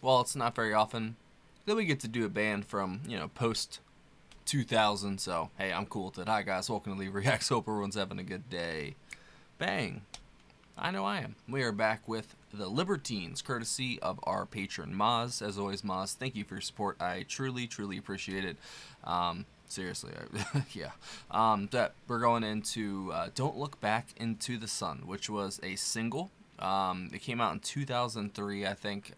Well, it's not very often that we get to do a band from, post 2000. So, hey, I'm cool with it. Hi, guys. Welcome to Leave Reacts. Hope everyone's having a good day. Bang. I know I am. We are back with the Libertines, courtesy of our patron Maz. As always, Maz, thank you for your support. I truly, truly appreciate it. Seriously, yeah. That we're going into Don't Look Back into the Sun, which was a single. It came out in 2003, I think.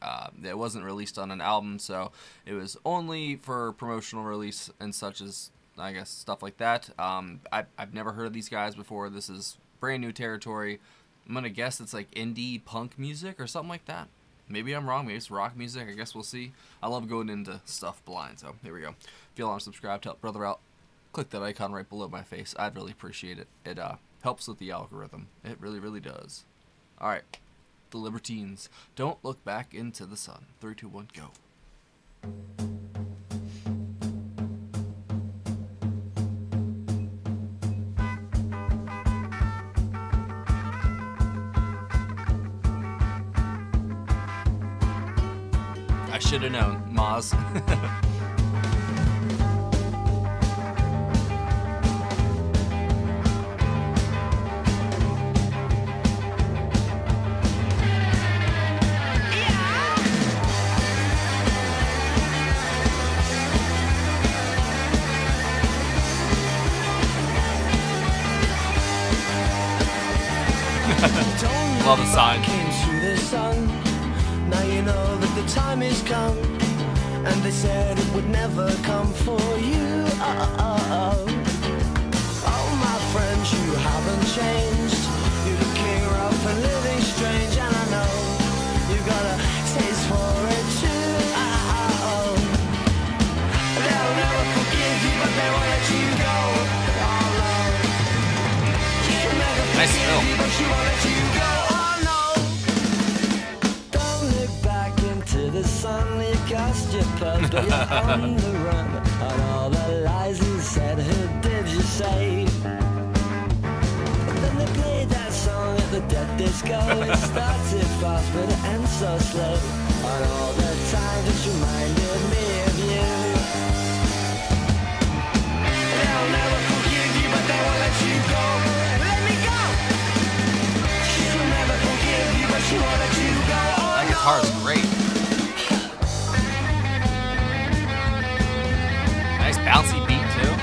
It wasn't released on an album, so it was only for promotional release and such as, I guess, stuff like that. I've never heard of these guys before. This is brand new territory. I'm going to guess it's like indie punk music or something like that. Maybe I'm wrong. Maybe it's rock music. I guess we'll see. I love going into stuff blind, so here we go. If you want to subscribe, to help brother out, click that icon right below my face. I'd really appreciate it. It helps with the algorithm. It really, really does. All right. The Libertines. Don't Look Back into the Sun. 3, 2, 1, go. I should have known, Maz. Love the sign. Now you know that the time is come, and they said it would never come for you. Oh, my friends, you haven't changed. You're looking rough and living strange, and I know you got a taste for it too. They'll never forgive you, but they won't let you go. She'll never forgive you, but she won't let you go. The sun, you cast your pearls, but you're on the run. And all the lies you said, who did you say? And then they played that song at the dead disco. It started fast, but it ends so slow. And all the time just reminded me of you. They'll never forgive you, but they won't let you go. Let me go. She'll never forgive you, but she won't let you go. Oh, that guitar's great. Nice bouncy beat too.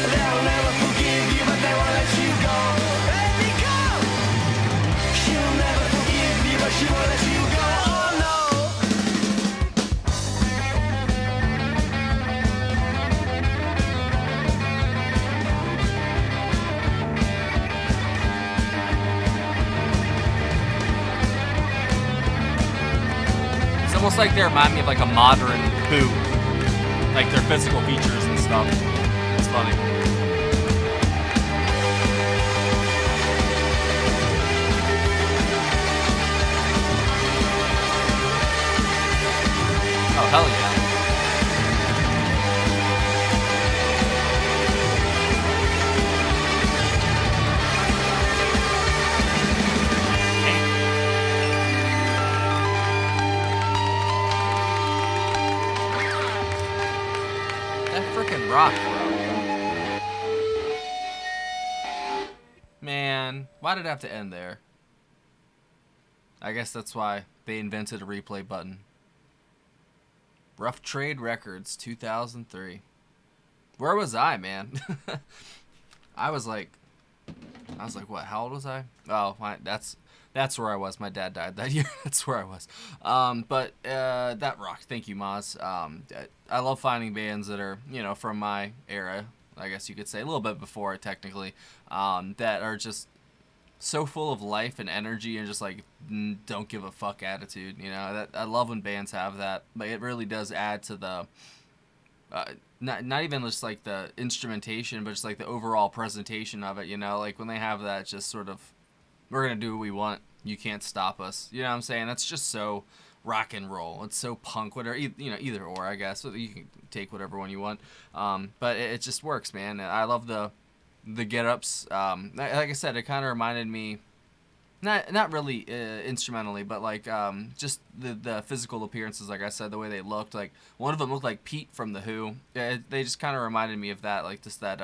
They'll never forgive you, but they won't let you go. Let me go. She'll never forgive you, but she won't let you go. Oh no. It's almost like they remind me of like a modern Who, like their physical features and stuff. It's funny. Oh, hell yeah. Rock, bro. Man, why did it have to end there? I guess that's why they invented a replay button. Rough Trade Records, 2003. Where was I, man? I was like, what? How old was I? Oh, that's where I was. My dad died that year. That's where I was. But that rocked. Thank you, Maz. I love finding bands that are, from my era, I guess you could say, a little bit before it technically, that are just so full of life and energy and just like don't give a fuck attitude. That I love when bands have that, but it really does add to the not even just like the instrumentation, but just like the overall presentation of it. Like when they have that just sort of we're gonna do what we want. You can't stop us. You know what I'm saying? That's just so rock and roll. It's so punk, whatever. Either or, I guess. So you can take whatever one you want. But it just works, man. I love the get-ups. Like I said, it kind of reminded me, not really instrumentally, but like just the physical appearances. Like I said, the way they looked. Like one of them looked like Pete from the Who. They just kind of reminded me of that, like just that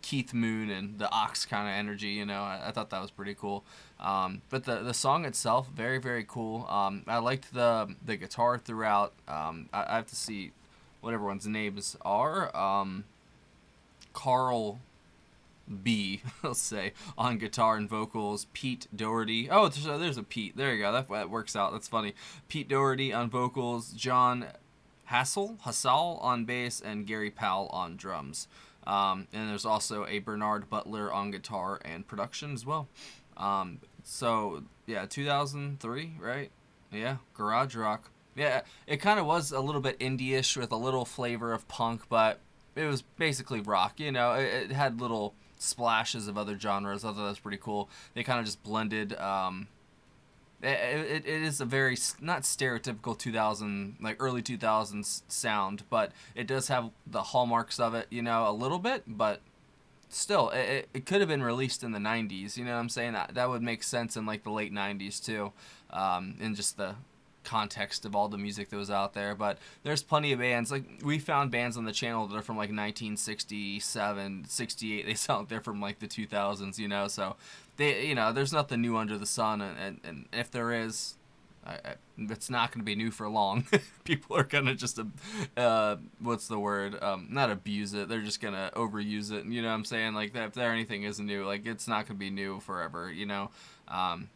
Keith Moon and the Ox kind of energy. You know, I thought that was pretty cool. But the song itself, very very cool. I liked the guitar throughout. I have to see what everyone's names are. Carl B, let's say, on guitar and vocals. Pete Doherty. Oh, there's a Pete. There you go. That works out. That's funny. Pete Doherty on vocals. John Hassall on bass, and Gary Powell on drums. And there's also a Bernard Butler on guitar and production as well. So yeah, 2003, right? Yeah, garage rock. Yeah, it kind of was a little bit indie-ish with a little flavor of punk, but it was basically rock. You know, it had little splashes of other genres. I thought that was pretty cool. They kind of just blended. It is a very not stereotypical 2000, like early 2000s sound, but it does have the hallmarks of it, you know, a little bit, but still, it could have been released in the 90s, you know what I'm saying? That would make sense in like the late 90s too, in just the context of all the music that was out there. But there's plenty of bands, like we found bands on the channel that are from like 1967, 68. They sound like they're from like the 2000s, you know, so they, you know, there's nothing new under the sun, and if there is, it's not going to be new for long. People are going to just what's the word, not abuse it, they're just going to overuse it, you know what I'm saying? Like if there anything isn't new, like it's not going to be new forever, you know.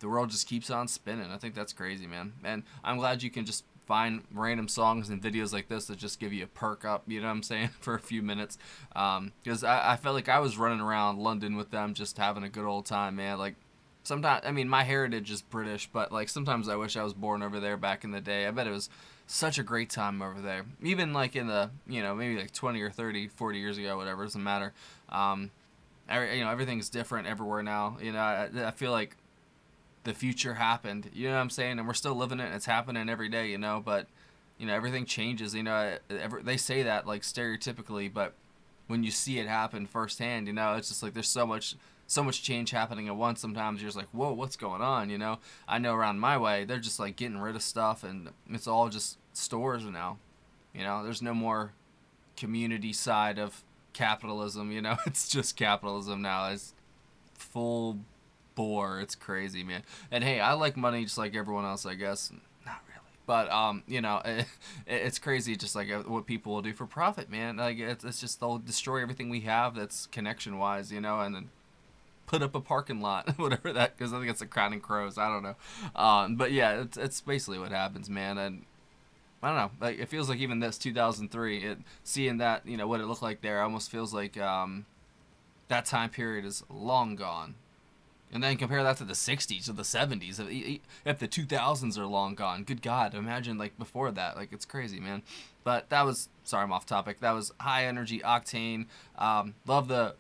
The world just keeps on spinning. I think that's crazy, man. And I'm glad you can just find random songs and videos like this that just give you a perk up, you know what I'm saying, for a few minutes. Because I felt like I was running around London with them just having a good old time, man. Like, sometimes, I mean, my heritage is British, but like sometimes I wish I was born over there back in the day. I bet it was such a great time over there. Even like in the, you know, maybe like 20 or 30, 40 years ago, whatever, doesn't matter. You know, everything's different everywhere now. You know, I feel like the future happened, you know what I'm saying, and we're still living it, and it's happening every day, you know, but, you know, everything changes, you know, they say that, like, stereotypically, but when you see it happen firsthand, you know, it's just like there's so much change happening at once. Sometimes you're just like, whoa, what's going on, you know? I know around my way, they're just, like, getting rid of stuff, and it's all just stores now, you know? There's no more community side of capitalism, you know? It's just capitalism now. It's full bore. It's crazy, man. And hey, I like money just like everyone else, I guess. Not really, but you know, it's crazy just like what people will do for profit, man. Like it's just they'll destroy everything we have that's connection wise, you know, and then put up a parking lot, whatever that, because I think it's a Crowning Crows, I don't know. But yeah, it's basically what happens, man. And I don't know, like it feels like even this 2003, seeing that, you know, what it looked like there, almost feels like that time period is long gone. And then compare that to the 60s or the 70s. If the 2000s are long gone, good God, imagine like before that. Like it's crazy, man. But that was, sorry, I'm off topic. That was high energy, octane. Love the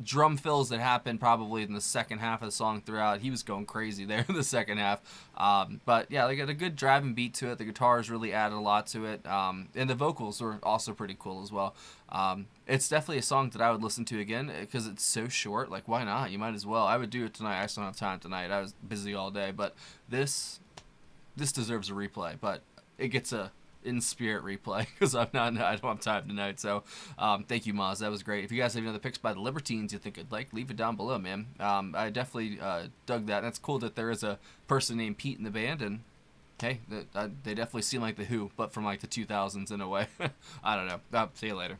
drum fills that happened probably in the second half of the song throughout. He was going crazy there in the second half. But yeah, they got a good driving beat to it. The guitars really added a lot to it. And the vocals were also pretty cool as well. It's definitely a song that I would listen to again because it's so short. Like, why not? You might as well. I would do it tonight. I just don't have time tonight. I was busy all day. But this deserves a replay. But it gets a in-spirit replay because I don't have time tonight. So thank you, Maz. That was great. If you guys have any other picks by the Libertines you think I'd like, leave it down below, man. I definitely dug that. And it's cool that there is a person named Pete in the band, and hey, they definitely seem like the Who, but from like the 2000s in a way. I don't know. See you later.